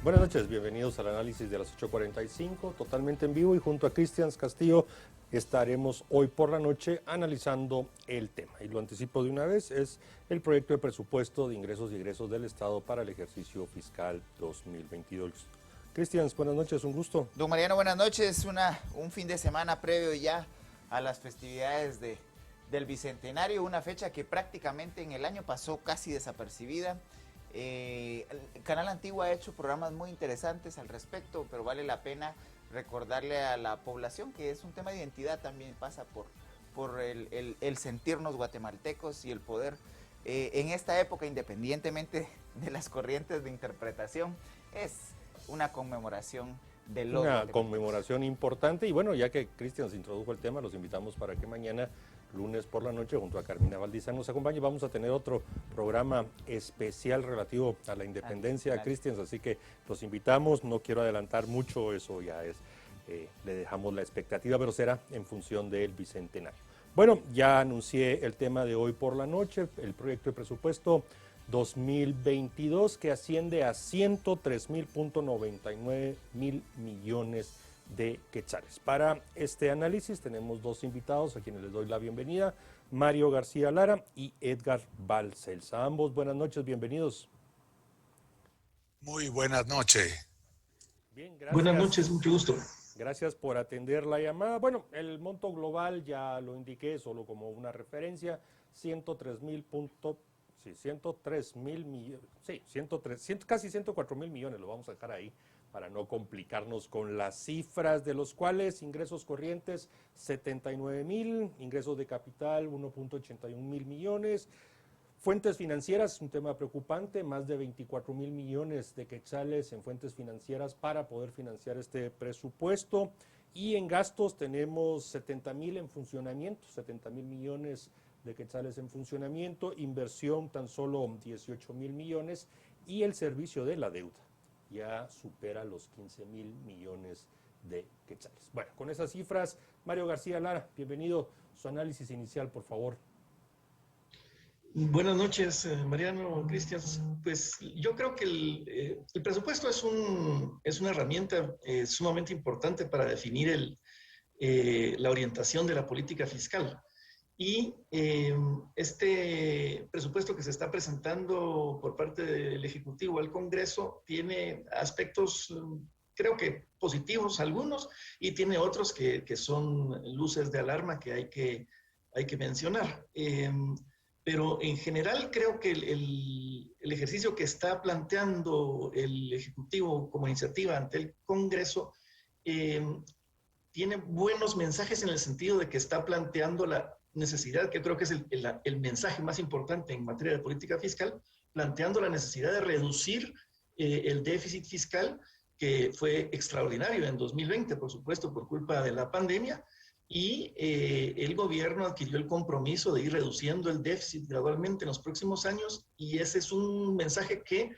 Buenas noches, bienvenidos al análisis de las 8:45, totalmente en vivo y junto a Cristian Castillo estaremos hoy por la noche analizando el tema. Y lo anticipo de una vez, es el proyecto de presupuesto de ingresos y egresos del Estado para el ejercicio fiscal 2022. Cristian, buenas noches, un gusto. Don Mariano, buenas noches. Un fin de semana previo ya a las festividades del Bicentenario, una fecha que prácticamente en el año pasó casi desapercibida. El Canal Antiguo ha hecho programas muy interesantes al respecto, pero vale la pena recordarle a la población que es un tema de identidad, también pasa por el sentirnos guatemaltecos y el poder en esta época, independientemente de las corrientes de interpretación, es una conmemoración de los Una conmemoración importante y bueno, ya que Cristian se introdujo el tema, los invitamos para que mañana, lunes por la noche, junto a Carmina Valdizán nos acompañe. Vamos a tener otro programa especial relativo a la independencia, Cristian, así que los invitamos. No quiero adelantar mucho, eso ya es, le dejamos la expectativa, pero será en función del Bicentenario. Bueno, ya anuncié el tema de hoy por la noche, el proyecto de presupuesto 2022 que asciende a 103.099 mil millones de quetzales. Para este análisis tenemos dos invitados a quienes les doy la bienvenida, Mario García Lara y Edgar Balcells. A ambos buenas noches, bienvenidos. Muy buenas noches. Bien, gracias. Buenas noches, mucho gusto. Gracias por atender la llamada. Bueno, el monto global ya lo indiqué solo como una referencia, 103 mil millones, sí, casi 104 mil millones, lo vamos a dejar ahí para no complicarnos con las cifras, de los cuales ingresos corrientes 79 mil, ingresos de capital 1.81 mil millones, fuentes financieras, un tema preocupante, más de 24 mil millones de quetzales en fuentes financieras para poder financiar este presupuesto, y en gastos tenemos 70 mil en funcionamiento, 70 mil millones de quetzales en funcionamiento, inversión tan solo 18 mil millones y el servicio de la deuda ya supera los 15 mil millones de quetzales. Bueno, con esas cifras, Mario García Lara, bienvenido. Su análisis inicial, por favor. Buenas noches, Mariano, Cristian. Pues yo creo que el presupuesto es una herramienta sumamente importante para definir la orientación de la política fiscal. Y este presupuesto que se está presentando por parte del Ejecutivo al Congreso tiene aspectos, creo que positivos algunos, y tiene otros que son luces de alarma que hay que mencionar. Pero en general creo que el ejercicio que está planteando el Ejecutivo como iniciativa ante el Congreso tiene buenos mensajes en el sentido de que está planteando la necesidad, que creo que es el mensaje más importante en materia de política fiscal, planteando la necesidad de reducir el déficit fiscal, que fue extraordinario en 2020, por supuesto, por culpa de la pandemia, y el gobierno adquirió el compromiso de ir reduciendo el déficit gradualmente en los próximos años, y ese es un mensaje que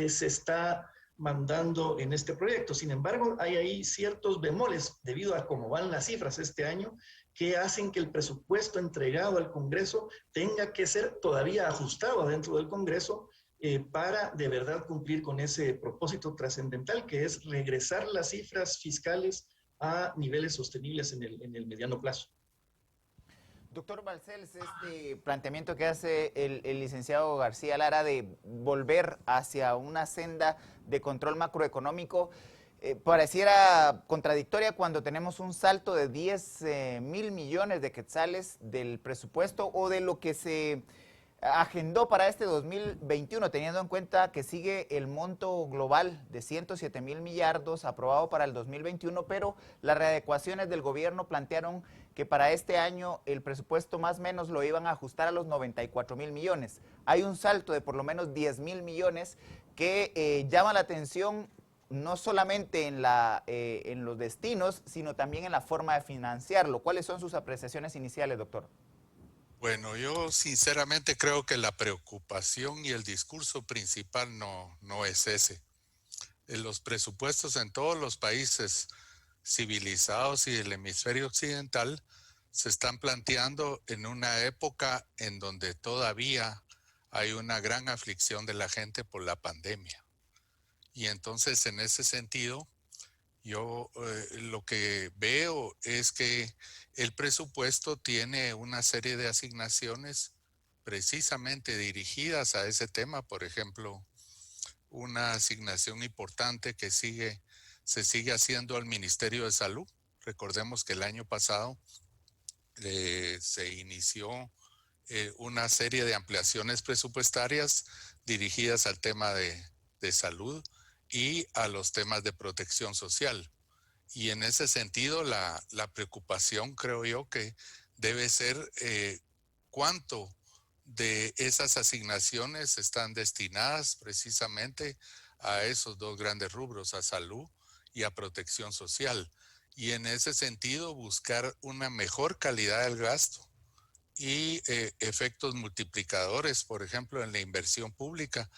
se está mandando en este proyecto. Sin embargo, hay ahí ciertos bemoles debido a cómo van las cifras este año que hacen que el presupuesto entregado al Congreso tenga que ser todavía ajustado dentro del Congreso para de verdad cumplir con ese propósito trascendental que es regresar las cifras fiscales a niveles sostenibles en el mediano plazo. Doctor Balcells, este planteamiento que hace el licenciado García Lara de volver hacia una senda de control macroeconómico pareciera contradictoria cuando tenemos un salto de 10 mil millones de quetzales del presupuesto o de lo que se agendó para este 2021, teniendo en cuenta que sigue el monto global de 107 mil millardos aprobado para el 2021, pero las readecuaciones del gobierno plantearon que para este año el presupuesto más o menos lo iban a ajustar a los 94 mil millones. Hay un salto de por lo menos 10 mil millones que llama la atención no solamente en los destinos, sino también en la forma de financiarlo. ¿Cuáles son sus apreciaciones iniciales, doctor? Bueno, yo sinceramente creo que la preocupación y el discurso principal no es ese. Los presupuestos en todos los países civilizados y del hemisferio occidental se están planteando en una época en donde todavía hay una gran aflicción de la gente por la pandemia. Y entonces, en ese sentido, yo lo que veo es que el presupuesto tiene una serie de asignaciones precisamente dirigidas a ese tema. Por ejemplo, una asignación importante que se sigue haciendo al Ministerio de Salud. Recordemos que el año pasado se inició una serie de ampliaciones presupuestarias dirigidas al tema de salud y a los temas de protección social. Y en ese sentido, la preocupación, creo yo, que debe ser cuánto de esas asignaciones están destinadas precisamente a esos dos grandes rubros, a salud y a protección social. Y en ese sentido, buscar una mejor calidad del gasto y efectos multiplicadores, por ejemplo, en la inversión pública.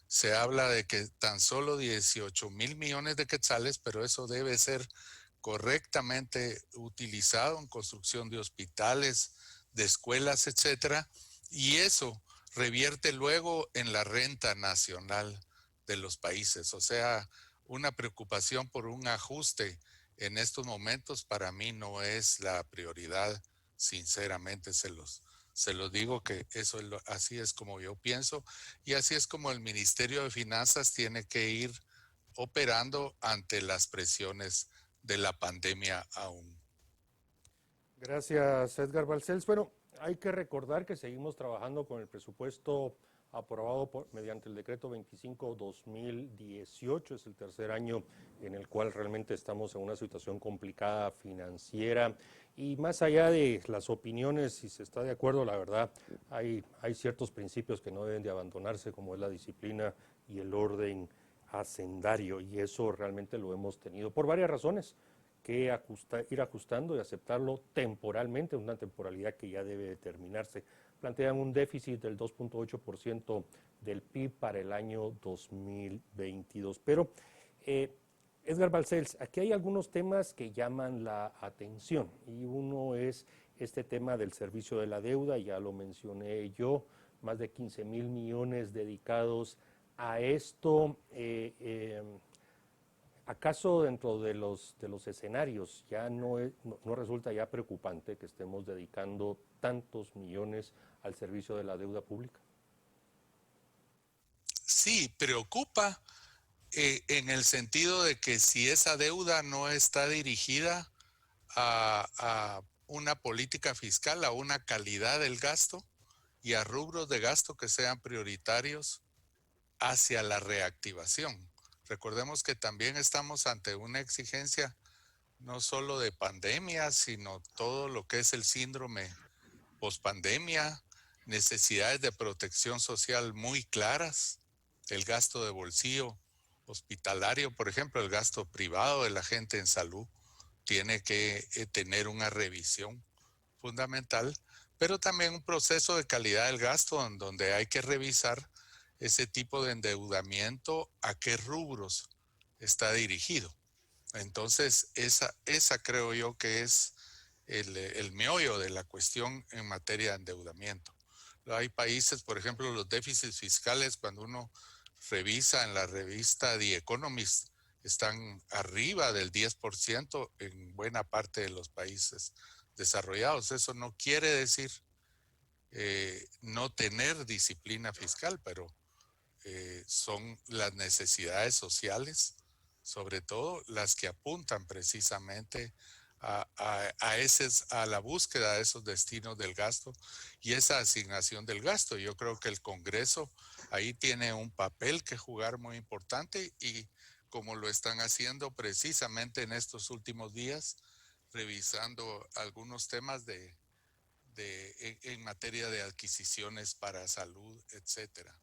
Se habla de que tan solo 18,000 millones de quetzales, pero eso debe ser correctamente utilizado en construcción de hospitales, de escuelas, etcétera, y eso revierte luego en la renta nacional de los países. O sea, una preocupación por un ajuste en estos momentos para mí no es la prioridad, sinceramente se los digo que eso es así es como yo pienso y así es como el Ministerio de Finanzas tiene que ir operando ante las presiones de la pandemia aún. Gracias, Edgar Balcells. Bueno, hay que recordar que seguimos trabajando con el presupuesto aprobado mediante el decreto 25/2018. Es el tercer año en el cual realmente estamos en una situación complicada financiera. Y más allá de las opiniones, si se está de acuerdo, la verdad, hay ciertos principios que no deben de abandonarse, como es la disciplina y el orden hacendario. Y eso realmente lo hemos tenido por varias razones que ir ajustando y aceptarlo temporalmente, una temporalidad que ya debe terminarse. Plantean un déficit del 2.8% del PIB para el año 2022. Pero, Edgar Balcells, aquí hay algunos temas que llaman la atención y uno es este tema del servicio de la deuda, ya lo mencioné yo, más de 15,000 millones dedicados a esto. ¿Acaso dentro de los escenarios ya no resulta ya preocupante que estemos dedicando tantos millones al servicio de la deuda pública? Sí, preocupa en el sentido de que si esa deuda no está dirigida a una política fiscal, a una calidad del gasto y a rubros de gasto que sean prioritarios hacia la reactivación. Recordemos que también estamos ante una exigencia no solo de pandemia, sino todo lo que es el síndrome pospandemia, necesidades de protección social muy claras, el gasto de bolsillo hospitalario, por ejemplo, el gasto privado de la gente en salud tiene que tener una revisión fundamental, pero también un proceso de calidad del gasto en donde hay que revisar ese tipo de endeudamiento, a qué rubros está dirigido. Entonces, esa creo yo que es el meollo de la cuestión en materia de endeudamiento. Hay países, por ejemplo, los déficits fiscales, cuando uno revisa en la revista The Economist, están arriba del 10% en buena parte de los países desarrollados. Eso no quiere decir no tener disciplina fiscal, pero son las necesidades sociales, sobre todo las que apuntan precisamente a la búsqueda de esos destinos del gasto y esa asignación del gasto. Yo creo que el Congreso ahí tiene un papel que jugar muy importante y como lo están haciendo precisamente en estos últimos días, revisando algunos temas en materia de adquisiciones para salud, etcétera.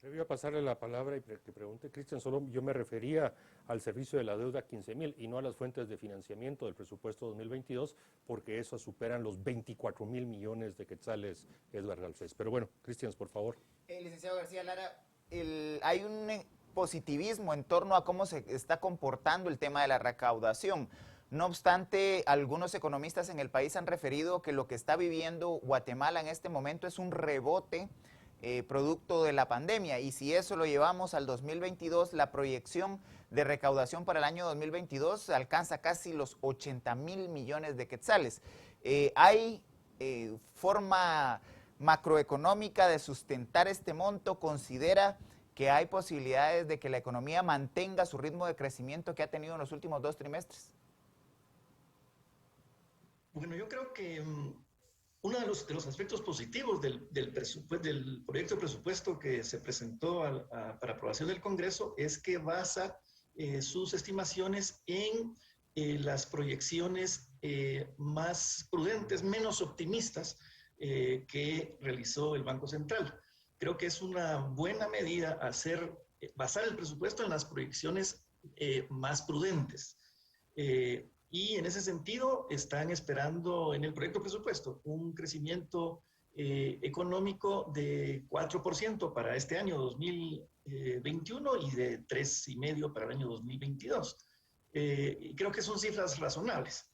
Le voy a pasarle la palabra y que pregunte, Cristian, solo yo me refería al servicio de la deuda 15,000 y no a las fuentes de financiamiento del presupuesto 2022, porque esas superan los 24,000 millones de quetzales, Edgar Balcells. Pero bueno, Cristian, por favor. Licenciado García Lara, hay un positivismo en torno a cómo se está comportando el tema de la recaudación. No obstante, algunos economistas en el país han referido que lo que está viviendo Guatemala en este momento es un rebote producto de la pandemia. Y si eso lo llevamos al 2022, la proyección de recaudación para el año 2022 alcanza casi los 80.000 millones de quetzales. ¿Hay forma macroeconómica de sustentar este monto? ¿Considera que hay posibilidades de que la economía mantenga su ritmo de crecimiento que ha tenido en los últimos 2 trimestres? Bueno, yo creo que uno de los aspectos positivos del proyecto de presupuesto que se presentó para aprobación del Congreso es que basa sus estimaciones en las proyecciones más prudentes, menos optimistas que realizó el Banco Central. Creo que es una buena medida basar el presupuesto en las proyecciones más prudentes. Y en ese sentido están esperando en el proyecto de presupuesto un crecimiento económico de 4% para este año 2021 y de 3,5% para el año 2022. Y creo que son cifras razonables.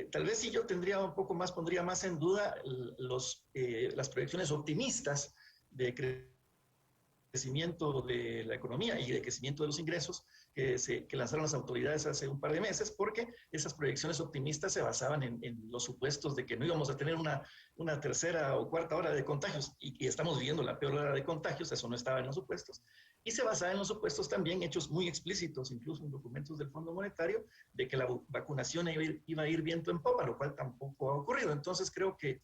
Tal vez si yo pondría más en duda las proyecciones optimistas de crecimiento de la economía y de crecimiento de los ingresos que lanzaron las autoridades hace un par de meses, porque esas proyecciones optimistas se basaban en los supuestos de que no íbamos a tener una tercera o cuarta ola de contagios, y estamos viviendo la peor ola de contagios. Eso no estaba en los supuestos, y se basaba en los supuestos también hechos muy explícitos, incluso en documentos del Fondo Monetario, de que la vacunación iba a ir viento en popa, lo cual tampoco ha ocurrido. Entonces creo que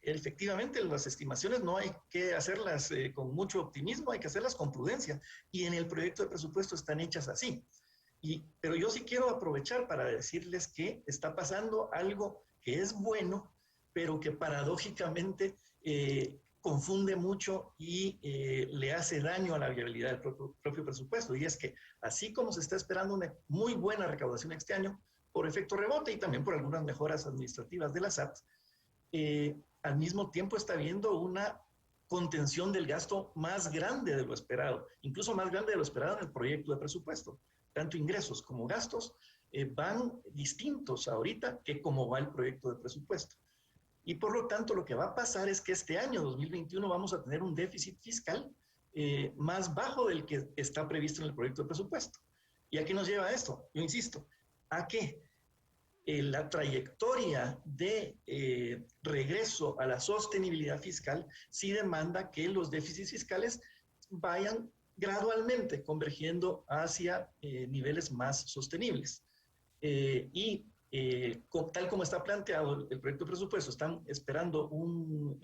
efectivamente las estimaciones no hay que hacerlas con mucho optimismo, hay que hacerlas con prudencia, y en el proyecto de presupuesto están hechas así. Pero yo sí quiero aprovechar para decirles que está pasando algo que es bueno, pero que paradójicamente confunde mucho y le hace daño a la viabilidad del propio presupuesto, y es que así como se está esperando una muy buena recaudación este año, por efecto rebote y también por algunas mejoras administrativas de la SAT, al mismo tiempo está habiendo una contención del gasto más grande de lo esperado, incluso más grande de lo esperado en el proyecto de presupuesto. Tanto ingresos como gastos van distintos ahorita que como va el proyecto de presupuesto. Y por lo tanto, lo que va a pasar es que este año 2021 vamos a tener un déficit fiscal más bajo del que está previsto en el proyecto de presupuesto. ¿Y a qué nos lleva esto? Yo insisto, a que la trayectoria de regreso a la sostenibilidad fiscal sí demanda que los déficits fiscales vayan gradualmente convergiendo hacia niveles más sostenibles. Tal como está planteado el proyecto de presupuesto, están esperando un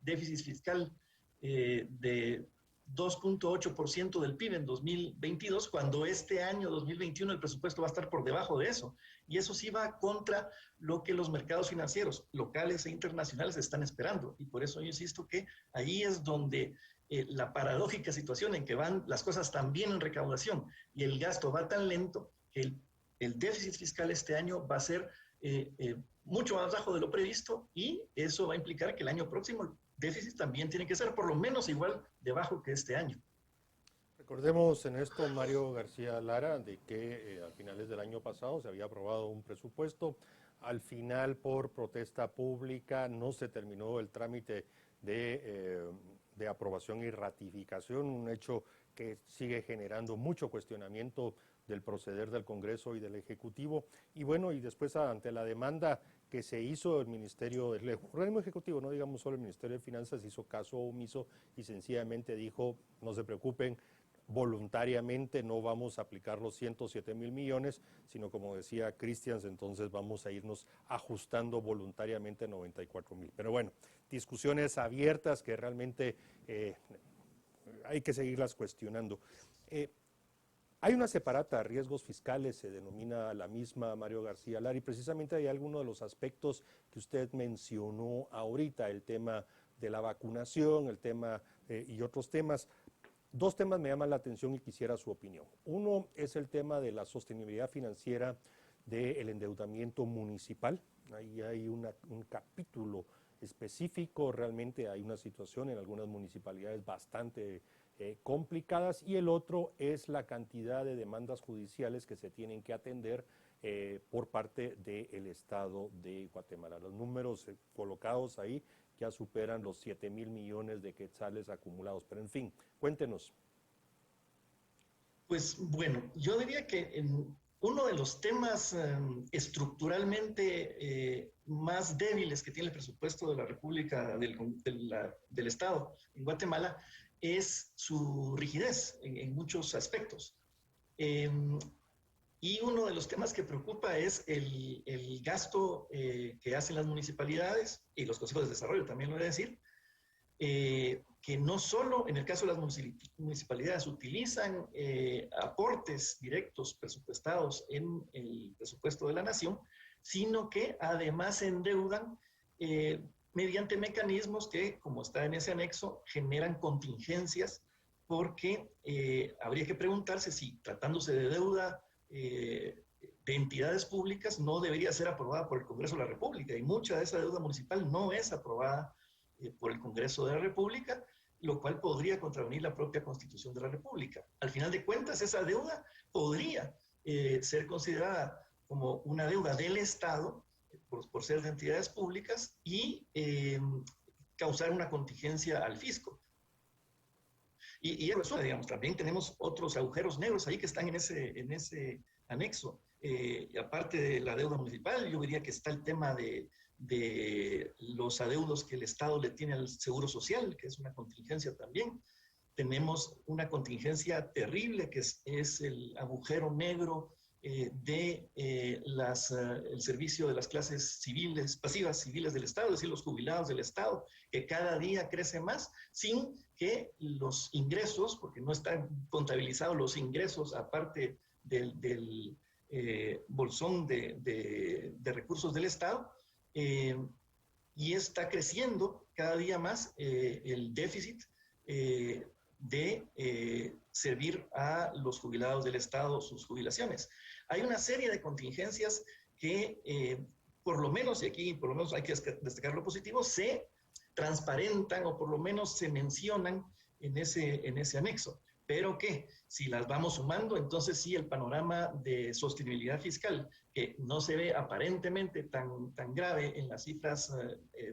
déficit fiscal de 2,8% del PIB en 2022, cuando este año 2021 el presupuesto va a estar por debajo de eso. Y eso sí va contra lo que los mercados financieros locales e internacionales están esperando. Y por eso yo insisto que ahí es donde la paradójica situación en que van las cosas tan bien en recaudación y el gasto va tan lento, que el déficit fiscal este año va a ser mucho más bajo de lo previsto, y eso va a implicar que el año próximo el déficit también tiene que ser por lo menos igual de bajo que este año. Recordemos en esto, Mario García Lara, de que a finales del año pasado se había aprobado un presupuesto. Al final, por protesta pública, no se terminó el trámite de aprobación y ratificación, un hecho que sigue generando mucho cuestionamiento del proceder del Congreso y del Ejecutivo. Y bueno, y después ante la demanda que se hizo el Ministerio del organismo ejecutivo, no digamos solo el Ministerio de Finanzas, hizo caso omiso y sencillamente dijo, no se preocupen, voluntariamente no vamos a aplicar los 107.000 millones, sino como decía Christians, entonces vamos a irnos ajustando voluntariamente 94.000. Pero bueno, discusiones abiertas que realmente hay que seguirlas cuestionando. Hay una separata, riesgos fiscales, se denomina la misma, Mario García Lara, y precisamente hay algunos de los aspectos que usted mencionó ahorita, el tema de la vacunación, el tema y otros temas. Dos temas me llaman la atención y quisiera su opinión. Uno es el tema de la sostenibilidad financiera del endeudamiento municipal. Ahí hay un capítulo específico, realmente hay una situación en algunas municipalidades bastante complicadas, y el otro es la cantidad de demandas judiciales que se tienen que atender por parte del Estado de Guatemala. Los números colocados ahí ya superan los 7,000 millones de quetzales acumulados. Pero en fin, cuéntenos. Pues bueno, yo diría que uno de los temas estructuralmente más débiles que tiene el presupuesto de la República, del Estado en Guatemala, es su rigidez en muchos aspectos. Y uno de los temas que preocupa es el gasto que hacen las municipalidades y los consejos de desarrollo, también lo voy a decir, que no solo en el caso de las municipalidades utilizan aportes directos presupuestados en el presupuesto de la nación, sino que además se endeudan mediante mecanismos que, como está en ese anexo, generan contingencias, porque habría que preguntarse si, tratándose de deuda de entidades públicas, no debería ser aprobada por el Congreso de la República, y mucha de esa deuda municipal no es aprobada por el Congreso de la República, lo cual podría contravenir la propia Constitución de la República. Al final de cuentas, esa deuda podría ser considerada como una deuda del Estado, por ser de entidades públicas, y causar una contingencia al fisco. Y eso, digamos, también tenemos otros agujeros negros ahí que están en ese anexo. Y aparte de la deuda municipal, yo diría que está el tema de los adeudos que el Estado le tiene al Seguro Social, que es una contingencia también. Tenemos una contingencia terrible, que es el agujero negro el servicio de las clases civiles, pasivas civiles del Estado, es decir, los jubilados del Estado, que cada día crece más, sin que los ingresos, porque no están contabilizados los ingresos aparte del bolsón de recursos del Estado, y está creciendo cada día más el déficit de servir a los jubilados del Estado sus jubilaciones. Hay una serie de contingencias que, por lo menos, y aquí por lo menos hay que destacar lo positivo, se transparentan o por lo menos se mencionan en ese anexo. Pero que si las vamos sumando, entonces sí, el panorama de sostenibilidad fiscal, que no se ve aparentemente tan grave en las cifras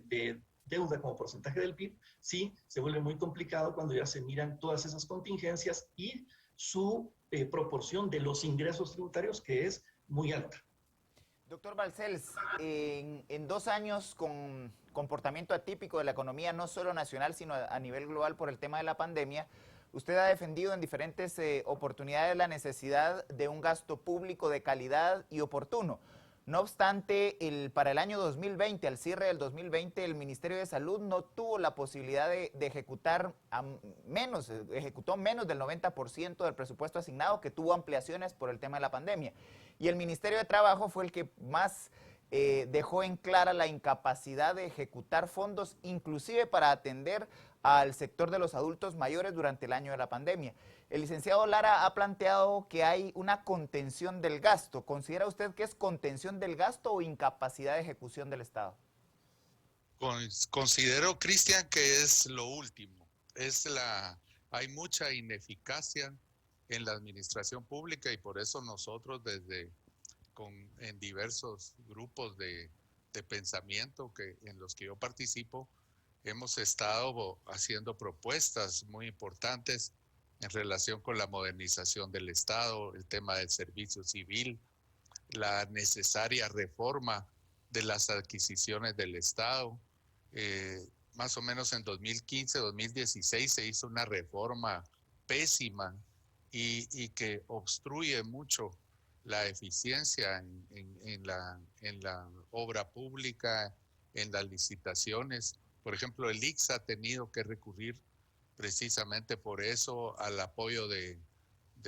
de deuda como porcentaje del PIB, sí se vuelve muy complicado cuando ya se miran todas esas contingencias y su proporción de los ingresos tributarios, que es muy alta. Doctor Balcells, en 2 años con comportamiento atípico de la economía, no solo nacional, sino a nivel global por el tema de la pandemia, usted ha defendido en diferentes oportunidades la necesidad de un gasto público de calidad y oportuno. No obstante, para el año 2020, al cierre del 2020, el Ministerio de Salud no tuvo la posibilidad de ejecutar ejecutó menos del 90% del presupuesto asignado, que tuvo ampliaciones por el tema de la pandemia. Y el Ministerio de Trabajo fue el que más dejó en clara la incapacidad de ejecutar fondos, inclusive para atender al sector de los adultos mayores durante el año de la pandemia. El licenciado Lara ha planteado que hay una contención del gasto. ¿Considera usted que es contención del gasto o incapacidad de ejecución del Estado? Considero, Cristian, que es lo último. Hay mucha ineficacia en la administración pública y por eso nosotros en diversos grupos de pensamiento en los que yo participo, hemos estado haciendo propuestas muy importantes en relación con la modernización del Estado, el tema del servicio civil, la necesaria reforma de las adquisiciones del Estado. Más o menos en 2015, 2016 se hizo una reforma pésima y que obstruye mucho la eficiencia en la obra pública, en las licitaciones. Por ejemplo, el ICS ha tenido que recurrir precisamente por eso al apoyo de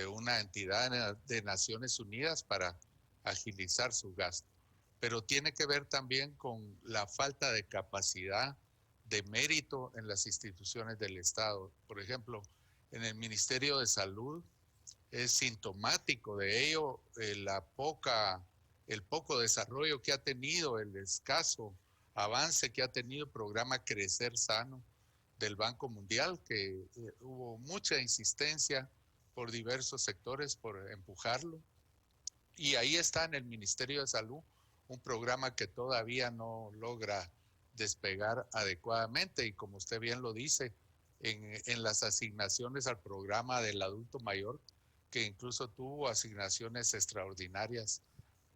una entidad de Naciones Unidas para agilizar su gasto. Pero tiene que ver también con la falta de capacidad de mérito en las instituciones del Estado. Por ejemplo, en el Ministerio de Salud es sintomático de ello el poco desarrollo que ha tenido, el escaso avance que ha tenido el programa Crecer Sano del Banco Mundial, que hubo mucha insistencia por diversos sectores por empujarlo. Y ahí está en el Ministerio de Salud un programa que todavía no logra despegar adecuadamente. Y como usted bien lo dice, en las asignaciones al programa del adulto mayor, que incluso tuvo asignaciones extraordinarias,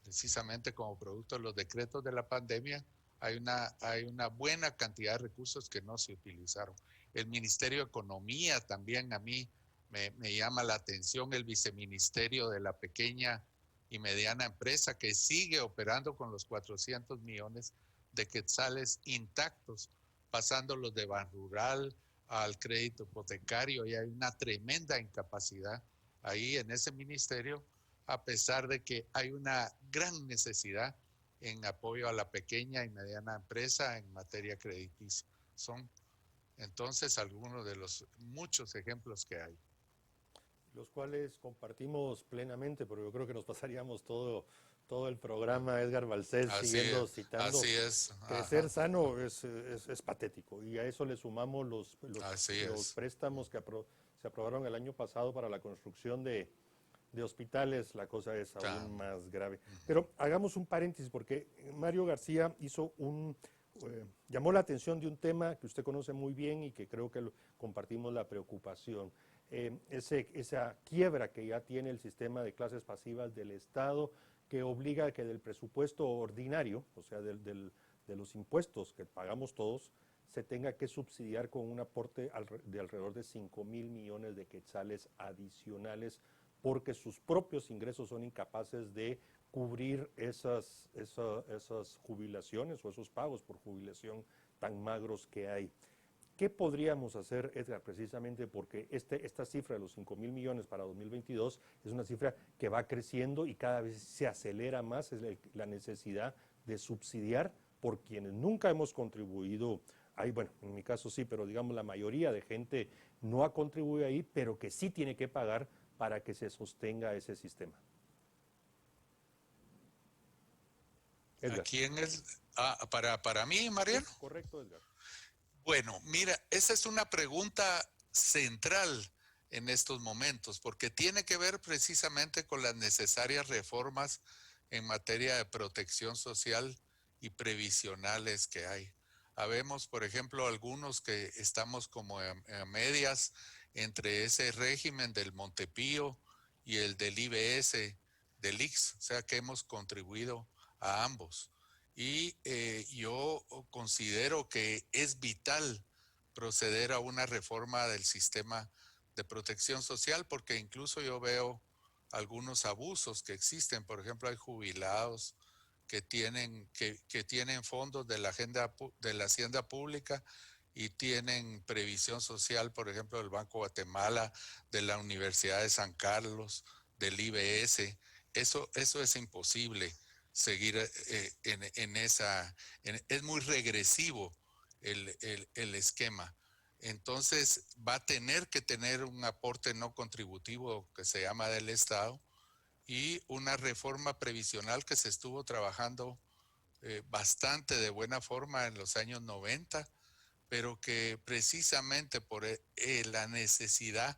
precisamente como producto de los decretos de la pandemia, hay una buena cantidad de recursos que no se utilizaron. El Ministerio de Economía también a mí me llama la atención, el viceministerio de la pequeña y mediana empresa que sigue operando con los 400 millones de quetzales intactos, pasándolos de Banrural al crédito hipotecario, y hay una tremenda incapacidad ahí en ese ministerio, a pesar de que hay una gran necesidad en apoyo a la pequeña y mediana empresa en materia crediticia. Son entonces algunos de los muchos ejemplos que hay. Los cuales compartimos plenamente, porque yo creo que nos pasaríamos todo el programa, Edgar Balcells, siguiendo citando. Así es. Crecer sano es patético, y a eso le sumamos los préstamos que se aprobaron el año pasado para la construcción de hospitales. La cosa es aún más grave. Pero hagamos un paréntesis, porque Mario García llamó la atención de un tema que usted conoce muy bien y que creo que compartimos la preocupación. Esa quiebra que ya tiene el sistema de clases pasivas del Estado, que obliga a que del presupuesto ordinario, o sea, de los impuestos que pagamos todos, se tenga que subsidiar con un aporte de alrededor de 5,000 millones de quetzales adicionales, porque sus propios ingresos son incapaces de cubrir esas jubilaciones o esos pagos por jubilación tan magros que hay. ¿Qué podríamos hacer, Edgar, precisamente porque esta cifra de los 5,000 millones para 2022 es una cifra que va creciendo y cada vez se acelera más? Es la necesidad de subsidiar por quienes nunca hemos contribuido ahí. Bueno, en mi caso sí, pero digamos la mayoría de gente no ha contribuido ahí, pero que sí tiene que pagar para que se sostenga ese sistema. Edgar. ¿A quién es? Para mí, Mariano. Sí, correcto, Edgar. Bueno, mira, esa es una pregunta central en estos momentos, porque tiene que ver precisamente con las necesarias reformas en materia de protección social y previsionales que hay. Habemos, por ejemplo, algunos que estamos como a medias entre ese régimen del Montepío y el del IBS, del IX, o sea que hemos contribuido a ambos. Y yo considero que es vital proceder a una reforma del sistema de protección social, porque incluso yo veo algunos abusos que existen. Por ejemplo, hay jubilados que tienen fondos de la hacienda pública y tienen previsión social, por ejemplo, del Banco Guatemala, de la Universidad de San Carlos, del IBS. Eso es imposible seguir es muy regresivo el esquema. Entonces va a tener que tener un aporte no contributivo que se llama del Estado, y una reforma previsional que se estuvo trabajando bastante de buena forma en los años 90, pero que precisamente por la necesidad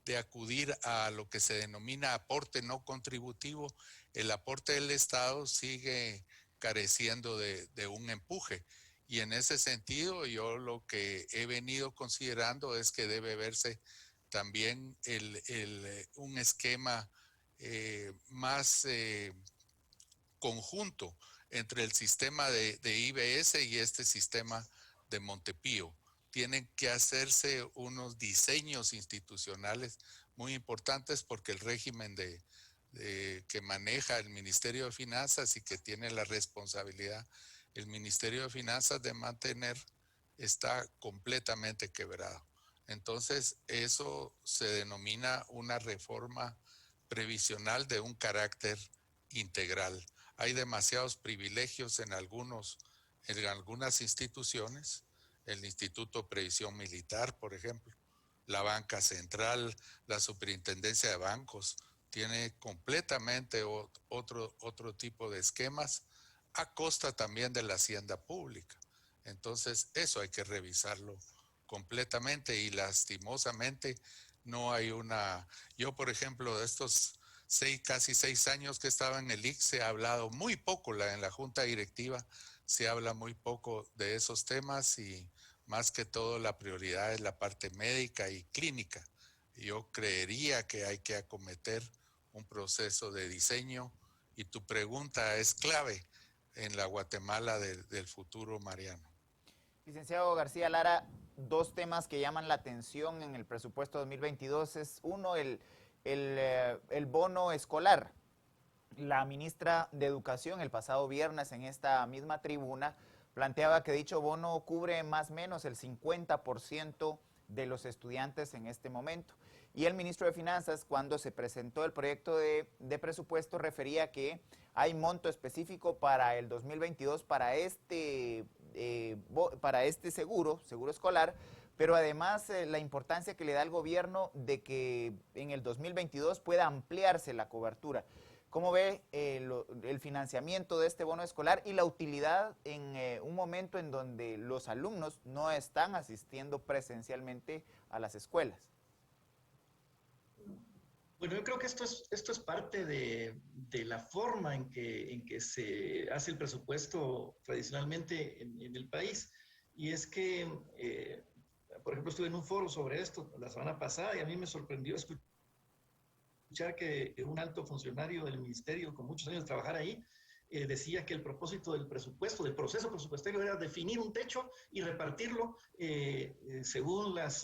de acudir a lo que se denomina aporte no contributivo, el aporte del Estado sigue careciendo de un empuje. Y en ese sentido, yo lo que he venido considerando es que debe verse también un esquema más conjunto entre el sistema de IBS y este sistema de Montepío. Tienen que hacerse unos diseños institucionales muy importantes, porque el régimen que maneja el Ministerio de Finanzas y que tiene la responsabilidad el Ministerio de Finanzas de mantener está completamente quebrado. Entonces, eso se denomina una reforma previsional de un carácter integral. Hay demasiados privilegios en algunas instituciones, el Instituto de Previsión Militar, por ejemplo, la Banca Central, la Superintendencia de Bancos, tiene completamente otro tipo de esquemas, a costa también de la hacienda pública. Entonces, eso hay que revisarlo completamente, y lastimosamente no hay yo, por ejemplo, de estos casi 6 años que estaba en el ICS, he hablado muy poco en la junta directiva se habla muy poco de esos temas y más que todo la prioridad es la parte médica y clínica. Yo creería que hay que acometer un proceso de diseño y tu pregunta es clave en la Guatemala del futuro, Mariano. Licenciado García Lara, dos temas que llaman la atención en el presupuesto 2022 es uno, el bono escolar. La ministra de Educación el pasado viernes en esta misma tribuna planteaba que dicho bono cubre más o menos el 50% de los estudiantes en este momento. Y el ministro de Finanzas, cuando se presentó el proyecto de presupuesto, refería que hay monto específico para el 2022 para este seguro escolar, pero además la importancia que le da el gobierno de que en el 2022 pueda ampliarse la cobertura. ¿Cómo ve el financiamiento de este bono escolar y la utilidad en un momento en donde los alumnos no están asistiendo presencialmente a las escuelas? Bueno, yo creo que esto es parte de la forma en que se hace el presupuesto tradicionalmente en el país. Y es que, por ejemplo, estuve en un foro sobre esto la semana pasada y a mí me sorprendió escuchar que un alto funcionario del ministerio con muchos años de trabajar ahí decía que el propósito del presupuesto, del proceso presupuestario, era definir un techo y repartirlo según las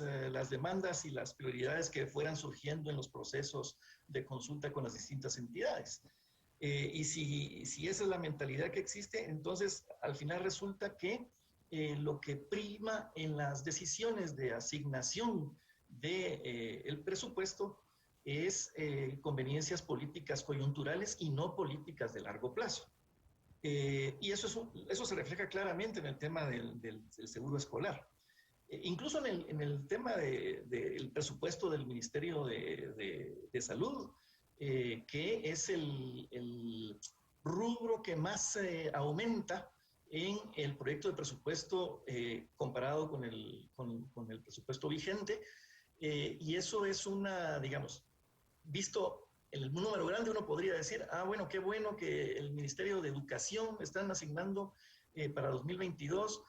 demandas y las prioridades que fueran surgiendo en los procesos de consulta con las distintas entidades. Y si esa es la mentalidad que existe, entonces al final resulta que lo que prima en las decisiones de asignación del presupuesto es conveniencias políticas coyunturales y no políticas de largo plazo. Y eso se refleja claramente en el tema del seguro escolar. Incluso en el tema del presupuesto del Ministerio de Salud, que es el rubro que más aumenta en el proyecto de presupuesto comparado con el presupuesto vigente. Y eso es digamos, visto el número grande, uno podría decir, bueno, qué bueno que el Ministerio de Educación están asignando para 2022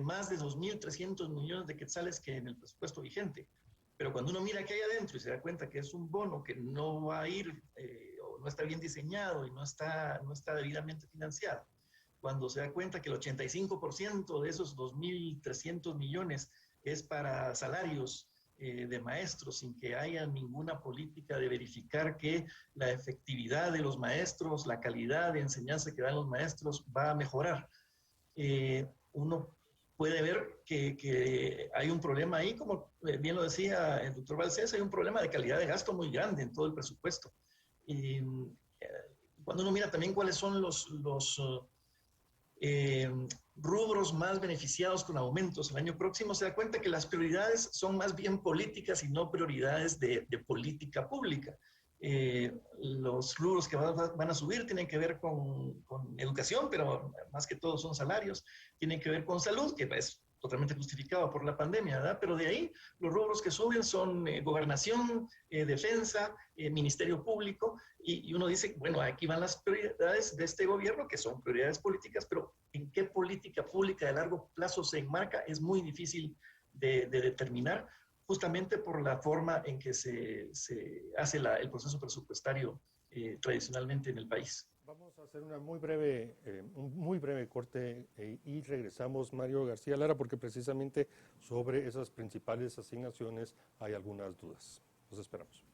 más de 2.300 millones de quetzales que en el presupuesto vigente. Pero cuando uno mira qué hay adentro y se da cuenta que es un bono que no va a ir o no está bien diseñado y no está debidamente financiado, cuando se da cuenta que el 85% de esos 2.300 millones es para salarios de maestros, sin que haya ninguna política de verificar que la efectividad de los maestros, la calidad de enseñanza que dan los maestros va a mejorar. Uno puede ver que hay un problema ahí, como bien lo decía el doctor Balcells, hay un problema de calidad de gasto muy grande en todo el presupuesto. Y cuando uno mira también cuáles son los rubros más beneficiados con aumentos el año próximo, se da cuenta que las prioridades son más bien políticas y no prioridades de política pública. Los rubros que van a subir tienen que ver con educación, pero más que todo son salarios, tienen que ver con salud, que es totalmente justificado por la pandemia, ¿verdad? Pero de ahí los rubros que suben son gobernación, defensa, ministerio público, y uno dice, bueno, aquí van las prioridades de este gobierno, que son prioridades políticas, pero en qué política pública de largo plazo se enmarca es muy difícil de determinar, justamente por la forma en que se hace el proceso presupuestario tradicionalmente en el país. Vamos a hacer un muy breve corte y regresamos, Mario García Lara, porque precisamente sobre esas principales asignaciones hay algunas dudas. Los esperamos.